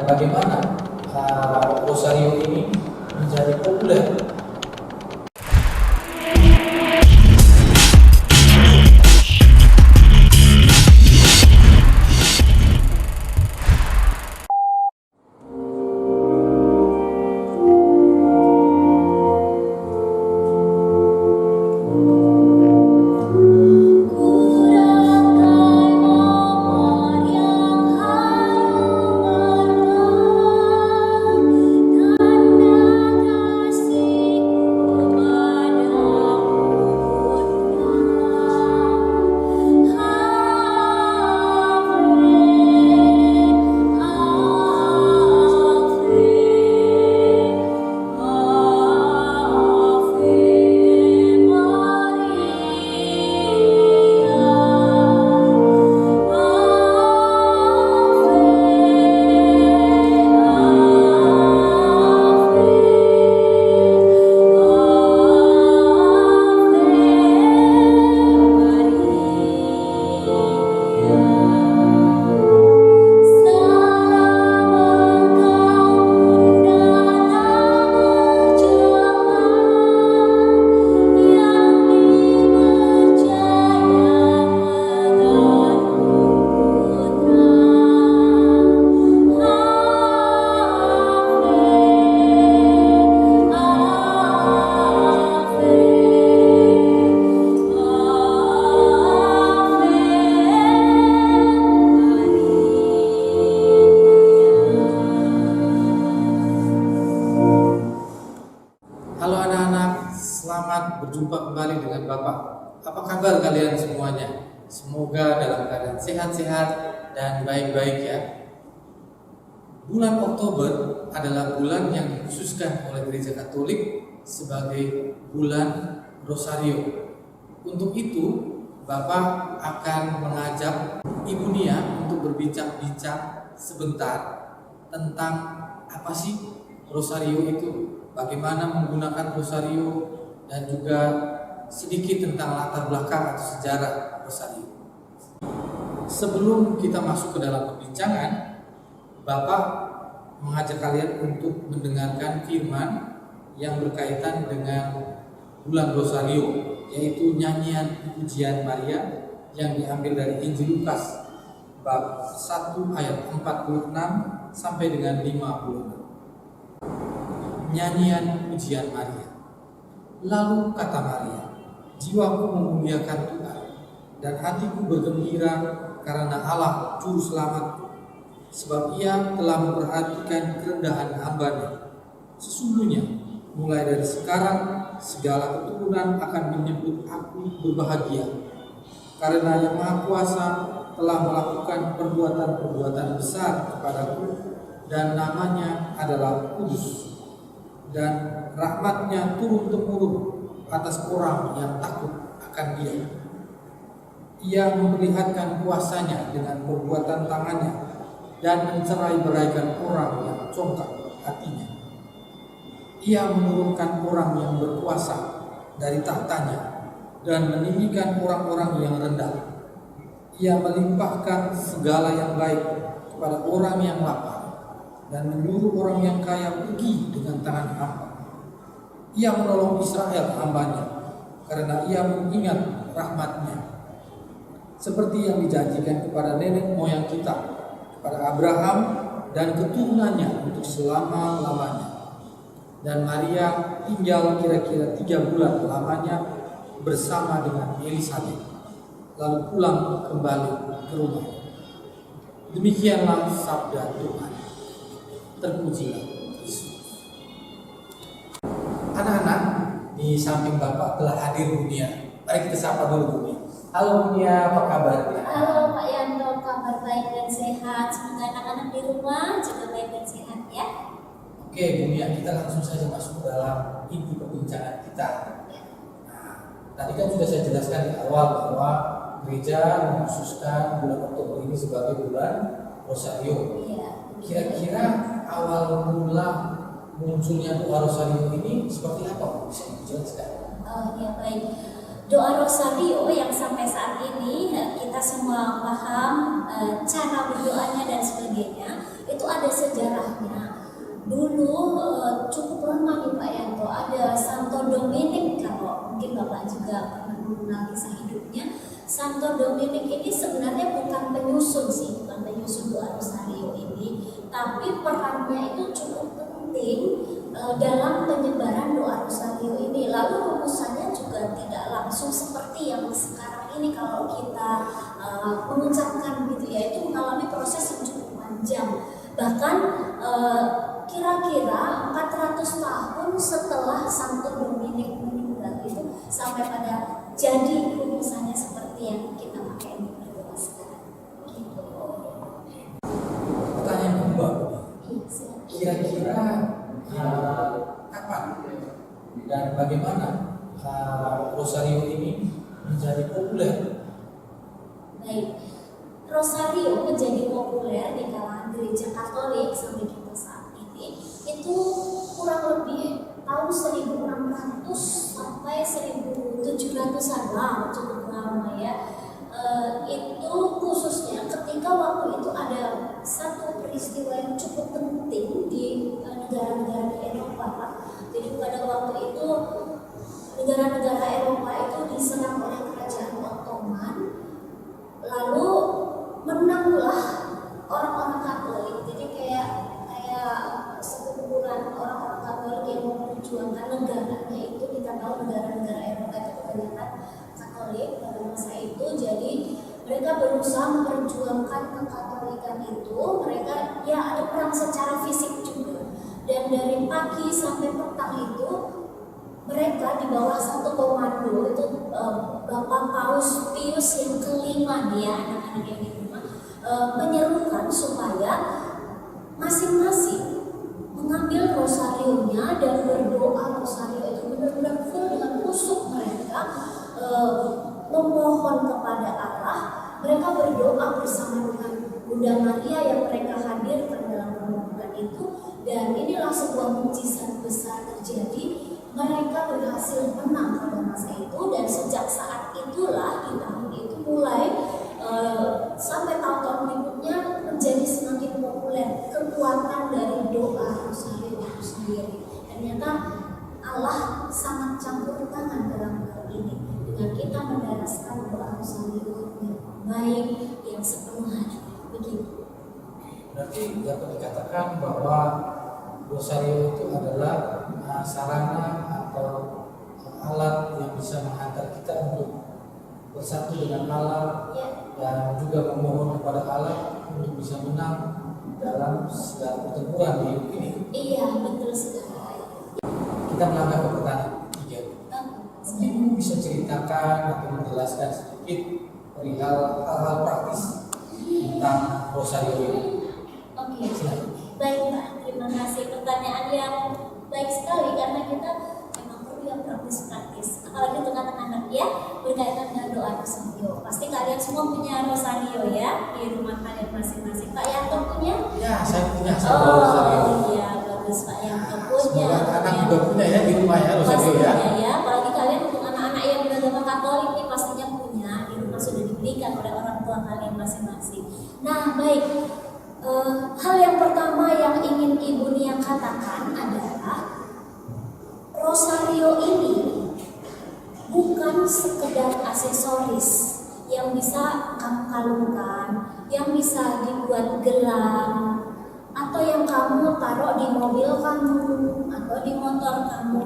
dan bagaimana Rosario ini menjadi populer. Halo anak-anak, selamat berjumpa kembali dengan Bapak. Apa kabar kalian semuanya? Semoga dalam keadaan sehat-sehat dan baik-baik ya. Bulan Oktober adalah bulan yang dikhususkan oleh Gereja Katolik sebagai bulan Rosario. Untuk itu, Bapak akan mengajak Ibu Nia untuk berbincang-bincang sebentar tentang apa sih Rosario itu, bagaimana menggunakan Rosario, dan juga sedikit tentang latar belakang atau sejarah Rosario. Sebelum kita masuk ke dalam perbincangan, Bapak mengajak kalian untuk mendengarkan firman yang berkaitan dengan bulan Rosario, yaitu nyanyian pujian Maria yang diambil dari Injil Lukas bab 1 ayat 46 sampai dengan 56. Nyanyian pujian Maria. Lalu kata Maria, jiwaku memuliakan Tuhan, dan hatiku bergembira karena Allah Juru Selamatku, sebab Ia telah memperhatikan kerendahan hamba-Nya. Sesungguhnya, mulai dari sekarang, segala keturunan akan menyebut aku berbahagia, karena Yang Maha Kuasa telah melakukan perbuatan-perbuatan besar kepadaku, dan namanya adalah kudus. Dan rahmat-Nya turun-temurun atas orang yang takut akan Dia. Ia memperlihatkan kuasa-Nya dengan perbuatan tangannya dan mencerai-beraikan orang yang congkak hatinya. Ia menurunkan orang yang berkuasa dari tahtanya dan meninggikan orang-orang yang rendah. Ia melimpahkan segala yang baik kepada orang yang lapar dan menyuruh orang yang kaya pergi dengan tangan hampa. Ia menolong Israel hamba-Nya, karena Ia mengingat rahmat-Nya, seperti yang dijanjikan kepada nenek moyang kita, kepada Abraham dan keturunannya untuk selama-lamanya. Dan Maria tinggal kira-kira 3 bulan lamanya bersama dengan Elisabet, lalu pulang kembali ke rumah. Demikianlah sabda Tuhan. Terpujilah Yesus. Anak-anak, di samping Bapak telah hadir Bu Nia. Mari kita sapa dulu Bu Nia. Halo Bu Nia, apa kabarnya? Halo Pak Yanto, kabar baik dan sehat. Semoga anak-anak di rumah juga baik dan sehat ya. Oke Bu Nia, kita langsung saja masuk ke dalam inti perbincangan kita. Nah, tadi kan sudah saya jelaskan di awal bahwa gereja mengkhususkan bulan Oktober ini sebagai bulan Rosario. Iya. Kira-kira awal mula munculnya doa Rosario ini seperti apa? Bisa dijelaskan? Oh ya baik. Doa Rosario yang sampai saat ini kita semua paham cara berdoanya dan sebagainya, itu ada sejarah dulu cukup lama nih Pak Yanto, ada Santo Dominik, kalau mungkin Bapak juga pernah mengenal kisah hidupnya. Santo Dominik ini sebenarnya bukan penyusun sih, bukan penyusun doa Rosario ini, tapi perannya itu cukup penting dalam penyebaran doa Rosario ini. Lalu rumusannya juga tidak langsung seperti yang sekarang ini kalau kita mengucapkan gitu ya, itu mengalami proses yang cukup panjang. Bahkan kira-kira 400 tahun setelah Santo Dominik meninggal itu sampai pada jadi rumusannya seperti yang kita pakai ini berdoa sekarang. Gitu. Pertanyaan kedua, Iya, silakan. kira-kira kapan dan bagaimana Rosario ini menjadi populer? Baik, Rosario menjadi populer di kalangan gereja Katolik sampai kita saat ini itu kurang lebih tahun 1600 sampai 1700-an lah, cukup lama ya. Itu khususnya ketika waktu itu ada satu peristiwa yang cukup penting di negara-negara di Eropa. Jadi pada waktu itu negara-negara Eropa itu diserang oleh kerajaan Ottoman, lalu menanglah orang-orang Katolik. Jadi kayak sekumpulan orang-orang Katolik yang memperjuangkan negaranya itu. Kita tahu negara-negara Eropa itu kebanyakan Katolik pada masa itu. Jadi mereka berusaha memperjuangkan kekatolikan itu. Mereka ya ada perang secara fisik juga. Dan dari pagi sampai petang itu mereka di bawah satu komando itu Bapak Paus Pius yang kelima, dia anak-anak yang di rumah menyerukan supaya masing-masing mengambil rosarionya dan berdoa. Rosario itu benar-benar full dengan khusyuk mereka memohon kepada Allah. Mereka berdoa bersama dengan Bunda Maria yang mereka hadirkan dalam permohonan itu, dan inilah sebuah mukjizat besar terjadi. Mereka berhasil menang pada masa itu, dan sejak saat itulah di tahun itu mulai sampai tahun-tahun berikutnya menjadi semakin populer kekuatan dari doa Rosario itu sendiri. Ternyata Allah sangat campur tangan dalam hal ini dengan kita mendaraskan doa Rosario yang baik, yang sepenuh hati. Begitu. Berarti dapat dikatakan bahwa Rosario itu adalah sarana atau alat yang bisa menghantar kita untuk bersatu dengan Allah dan juga memohon kepada Allah untuk bisa menang dalam segala pertempuran di hidup ini. Iya, betul sekali. Kita melangkah ke pertanyaan ketiga. Ibu bisa ceritakan atau menjelaskan sedikit perihal hal-hal praktis tentang Rosario ini? Oke, baik Pak, terima kasih. Pertanyaan yang baik sekali karena kita memang perlu yang praktis-praktis, apalagi untuk anak-anak ya, berkaitan dengan doa Rosario. Pasti kalian semua punya Rosario ya di rumah kalian masing-masing. Pak Yanto punya? Ya, saya punya Rosario. Oh iya, bagus Pak Yanto punya. Semoga anak juga punya ya di rumah ya Rosario ya. Pastinya ya, apalagi kalian untuk anak-anak yang beragama Katolik nih pastinya punya, di rumah sudah diberikan oleh orang tua kalian masing-masing. Nah baik, hal yang pertama yang ingin Ibu Nia katakan adalah Rosario ini bukan sekedar aksesoris yang bisa kamu kalungkan, yang bisa dibuat gelang, atau yang kamu taruh di mobil kamu atau di motor kamu.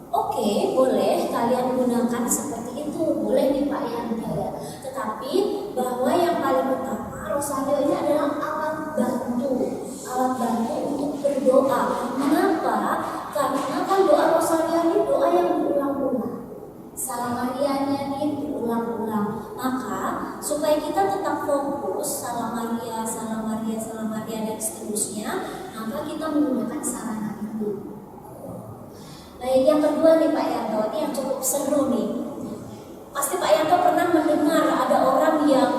Oke, boleh kalian gunakan seperti itu, boleh nih Pak Yanto ya. Tetapi bahwa yang paling utama Rosario ini adalah alat bantu untuk berdoa. Mengapa? Karena kan doa Rosario ini doa yang berulang-ulang. Salam Marianya nih berulang-ulang. Maka supaya kita tetap fokus Salam Maria, Salam Maria, Salam Maria dan seterusnya, maka kita menggunakan sarana ini. Baik, yang kedua nih Pak Yanto, ini yang cukup seru nih. Pasti Pak Yanto pernah mendengar ada orang yang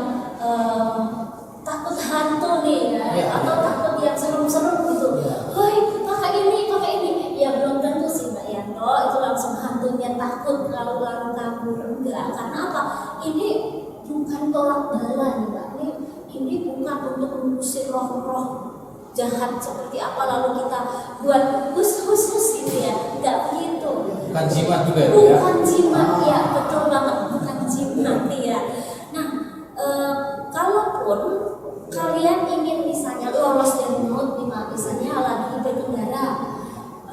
takut hantu nih ya, atau takut yang serem-serem gitu. Hoi, pakai ini. Ya belum tentu sih Pak Yanto, itu langsung hantunya takut kalau kabur. Enggak, karena apa? Ini bukan tolak bala nih Pak. Ini bukan untuk mengusir roh-roh jahat seperti apa lalu kita buat khusus gitu ya, nggak begitu. Bukan jimat juga ya? Bukan jimat ya, betul banget, bukan jimat ya. Nah, kalaupun kalian ingin misalnya lolos dari maut, misalnya lagi berkendara,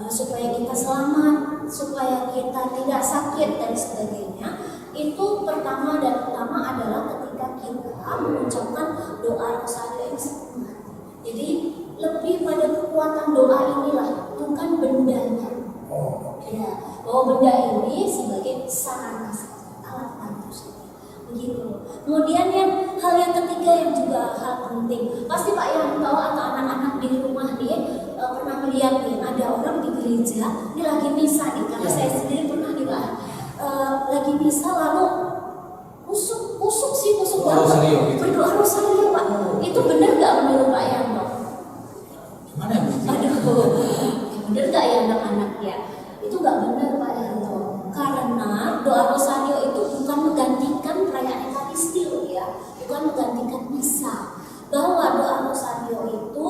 supaya kita selamat, supaya kita tidak sakit dan sebagainya, itu pertama dan utama adalah ketika kita mengucapkan doa rosario ini setengah. Jadi lebih pada kekuatan doa inilah, bukan bendanya. Ya, bahwa benda ini sebagai sarana saja, alat bantu saja. Begitu. Kemudian hal yang ketiga yang juga hal penting, pasti Pak yang tahu atau anak-anak di rumah nih pernah melihat nih ada orang di gereja, ini lagi misa nih, karena saya sendiri pernah nih Pak, lagi misa lalu kusuk banget, berdoa rosario Pak. Itu benar nggak menurut Pak Yanto? Gimana ya? Aduh, benar nggak ya anak-anak ya? Itu nggak benar Pak Yanto, karena doa rosario itu bukan menggantikan perayaan Ekaristi ya, bukan menggantikan misa. Bahwa doa rosario itu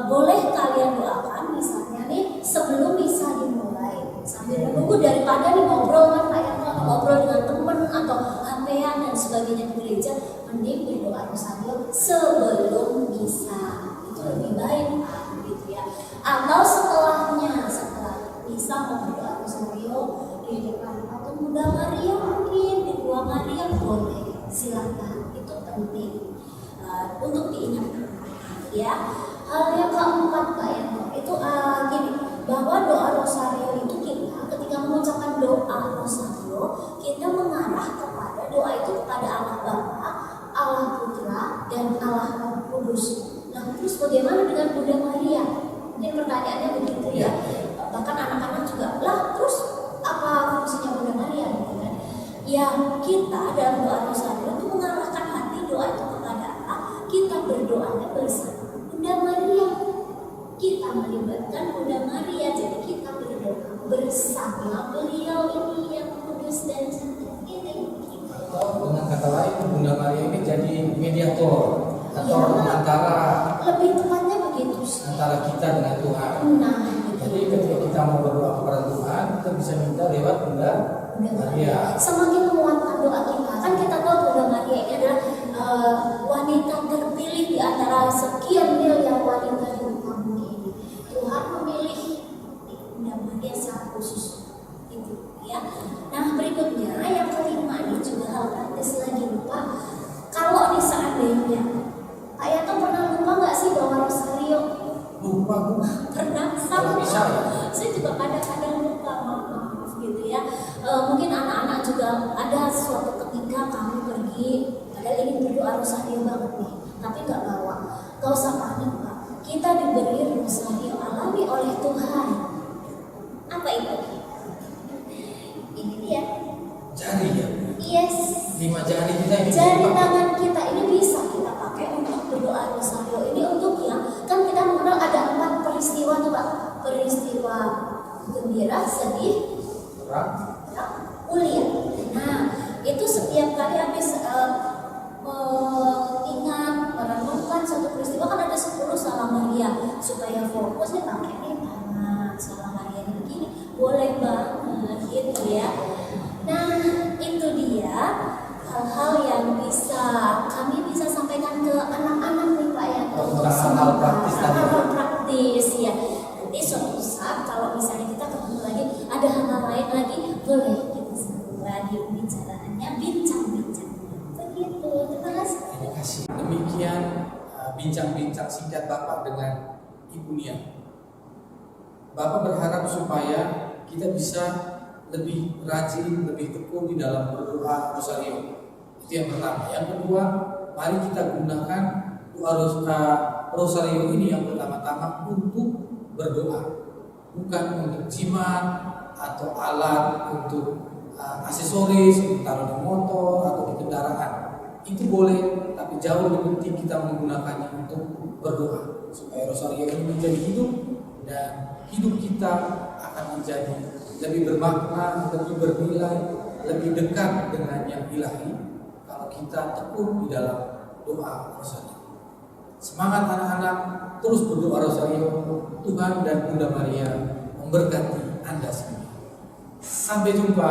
boleh kalian doakan misalnya nih sebelum misa dimulai, sambil menunggu daripada nih ngobrol kan Pak Yanto, ngobrol dengan temen atau HP-an dan sebagainya di gereja, mending berdoa rosario sebelum misa, itu lebih baik gitu ya. Atau setelahnya, setelah misa mau berdoa rosario di depan patung Bunda Maria, mungkin di Dua Maria, boleh, silakan, itu penting untuk diingat ya. Hal yang keempat Pak Yanto itu gini, bahwa doa rosario itu kita ketika mengucapkan doa rosario, kita mengarah kepada doa itu kepada Allah Bapa, Allah Putra, dan Allah Roh Kudus. Nah, terus bagaimana dengan Bunda Maria? Mungkin pertanyaannya begitu ya. Bahkan anak-anak juga, lah terus apa fungsinya Bunda Maria gitu kan? Ya, kita dalam doa rosario itu mengarahkan hati doa itu kepada Allah. Kita berdoanya bersama Bunda Maria. Kita melibatkan Bunda Maria, jadi kita berdoa bersama beliau ini yang kudus dan cantik ini. Atau dengan kata lain, Bunda Maria ini jadi mediator atau Ya, antara, lebih tepatnya begitu sih, antara kita dengan Tuhan. Nah, Jadi ketika kita mau berdoa kepada Tuhan, kita bisa minta lewat Bunda Maria. semakin menguatkan doa kita. Kan kita tahu Bunda Maria ini adalah wanita terpilih di antara sekian miliar wanita di muka bumi ini. Tuhan memilih Bunda Maria secara khusus, gitu ya. Nah, berikutnya yang kelima ini juga hal praktis lagi Pak. Kalau nih seandainya Pak Yanto pernah lupa nggak sih bawa rosario? Lupa Bu. Pernah, sama Bisa ya? saya juga kadang-kadang lupa, maaf gitu ya. Mungkin anak-anak juga ada suatu ketika kami pergi, padahal ingin berdoa rosario banget nih, tapi nggak bawa. Gak usah panik Pak, kita diberi rosario alami oleh Tuhan. Apa itu? Ini dia. Jari ya? Yes. 5 jari kita ini. Jari tangan kita ini bisa kita pakai untuk berdoa rosario ini, untuk yang kan kita mengenal ada 4 peristiwa tuh Pak. Peristiwa gembira, sedih, mulia. Nah, itu setiap kali habis mengingat, merenungkan satu peristiwa kan ada 10 salam Maria, supaya fokus nih pakai nih tangan salam Maria ini begini, boleh banget gitu ya. Nah, itu dia hal-hal yang kami bisa sampaikan ke anak-anak nih Pak ya, untuk hal praktis tadi. hal praktis ya. Nanti suatu saat kalau misalnya kita ketemu lagi ada hal lain lagi, boleh kita sambung lagi pembicaraannya, bincang-bincang. Begitu. Terima kasih. Terima kasih. Demikian bincang-bincang singkat Bapak dengan Ibu Nia. Bapak berharap supaya kita bisa lebih rajin, lebih tekun di dalam berdoa rosario. Itu yang pertama. Yang kedua, mari kita gunakan doa rosario ini yang pertama-tama untuk berdoa, bukan untuk jimat atau alat untuk aksesoris, untuk taruh di motor atau di kendaraan. Itu boleh, tapi jauh lebih penting kita menggunakannya untuk berdoa supaya rosario ini menjadi hidup, dan hidup kita akan menjadi lebih bermakna, lebih bernilai, lebih dekat dengan yang ilahi kalau kita tekun di dalam doa rosario. Semangat anak-anak, terus berdoa rosario. Tuhan dan Bunda Maria memberkati Anda semua. Sampai jumpa